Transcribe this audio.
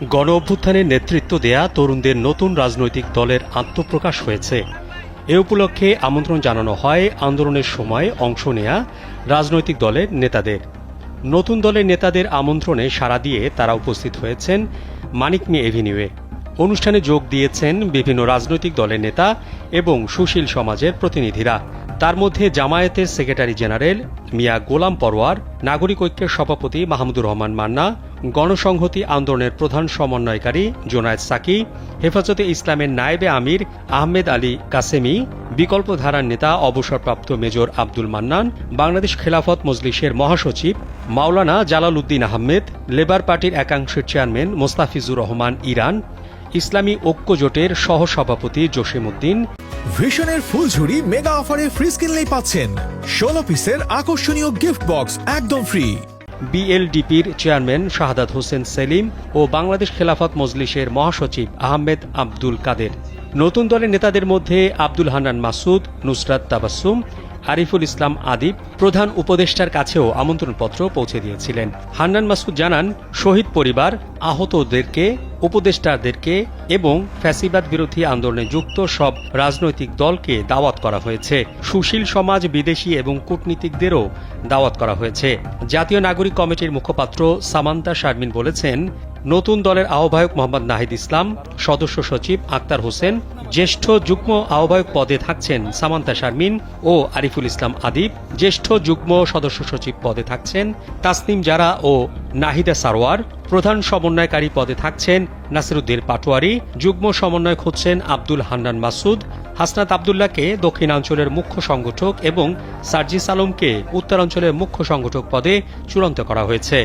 গণ অভ্যুত্থানের নেতৃত্ব দেয়া তরুণদের নতুন রাজনৈতিক দলের আত্মপ্রকাশ হয়েছে। এ উপলক্ষে আমন্ত্রণ জানানো হয় আন্দোলনের সময় অংশ নেয়া রাজনৈতিক দলের নেতাদের। নতুন দলের নেতাদের আমন্ত্রণে সাড়া দিয়ে তারা উপস্থিত হয়েছেন মানিক মিয়া এভিনিউয়ে। অনুষ্ঠানে যোগ দিয়েছেন বিভিন্ন রাজনৈতিক দলের নেতা এবং সুশীল সমাজের প্রতিনিধিরা। তার মধ্যে জামায়াতের সেক্রেটারি জেনারেল মিয়া গোলাম পরোয়ার, নাগরিক ঐক্যের সভাপতি মাহমুদুর রহমান মান্না, গণসংহতি আন্দোলনের প্রধান সমন্বয়কারী জোনায়েদ সাকি, হেফাজতে ইসলামের নায়েবে আমির আহমেদ আলী কাসেমি, বিকল্প ধারার নেতা অবসরপ্রাপ্ত মেজর আব্দুল মান্নান, বাংলাদেশ খেলাফত মজলিসের মহাসচিব মাওলানা জালাল উদ্দিন আহমেদ, লেবার পার্টির একাংশের চেয়ারম্যান মোস্তাফিজুর রহমান ইরান, ইসলামী ঐক্য জোটের সহসভাপতি জসিম উদ্দিন। ভিশনের ফুলঝুরি মেগা অফারে ফ্রিজ কিনলেই পাচ্ছেন 16 পিসের আকর্ষণীয় গিফট বক্স একদম ফ্রি। বিএলডিপির চেয়ারম্যান শাহাদাত হোসেন সেলিম ও বাংলাদেশ খেলাফত মজলিসের মহাসচিব আহমেদ আব্দুল কাদের। নতুন দলের নেতাদের মধ্যে আব্দুল হান্নান মাসুদ, নুসরাত তাবাসসুম, আরিফুল ইসলাম আদিব প্রধান উপদেষ্টার কাছেও আমন্ত্রণপত্র পৌঁছে দিয়েছিলেন। হান্নান মাসুদ জানান, শহীদ পরিবার, আহতদেরকে, উপদেষ্টাদেরকে এবং ফ্যাসিবাদ বিরোধী আন্দোলনে যুক্ত সব রাজনৈতিক দলকে দাওয়াত করা হয়েছে। সুশীল সমাজ, বিদেশি এবং কূটনীতিকদেরও দাওয়াত করা হয়েছে। জাতীয় নাগরিক কমিটির মুখপাত্র সামান্তা শারমিন বলেছেন, নতুন দলের আহ্বায়ক মোহাম্মদ নাহিদ ইসলাম, সদস্য সচিব আক্তার হোসেন, জ্যেষ্ঠ যুগ্ম আহ্বায়ক পদে থাকছেন সামান্তা শারমিন ও আরিফুল ইসলাম আদিব, জ্যেষ্ঠ যুগ্ম সদস্য সচিব পদে থাকছেন তাসনিম জারা ও নাহিদা সারোয়ার, প্রধান সমন্বয়কারী পদে থাকছেন নাসিরউদ্দিন পাটোয়ারি, যুগ্ম সমন্বয়ক হচ্ছেন আব্দুল হান্নান মাসুদ, হাসনাত আবদুল্লাহকে দক্ষিণাঞ্চলের মুখ্য সংগঠক এবং সার্জিস আলমকে উত্তরাঞ্চলের মুখ্য সংগঠক পদে চূড়ান্ত করা হয়েছে।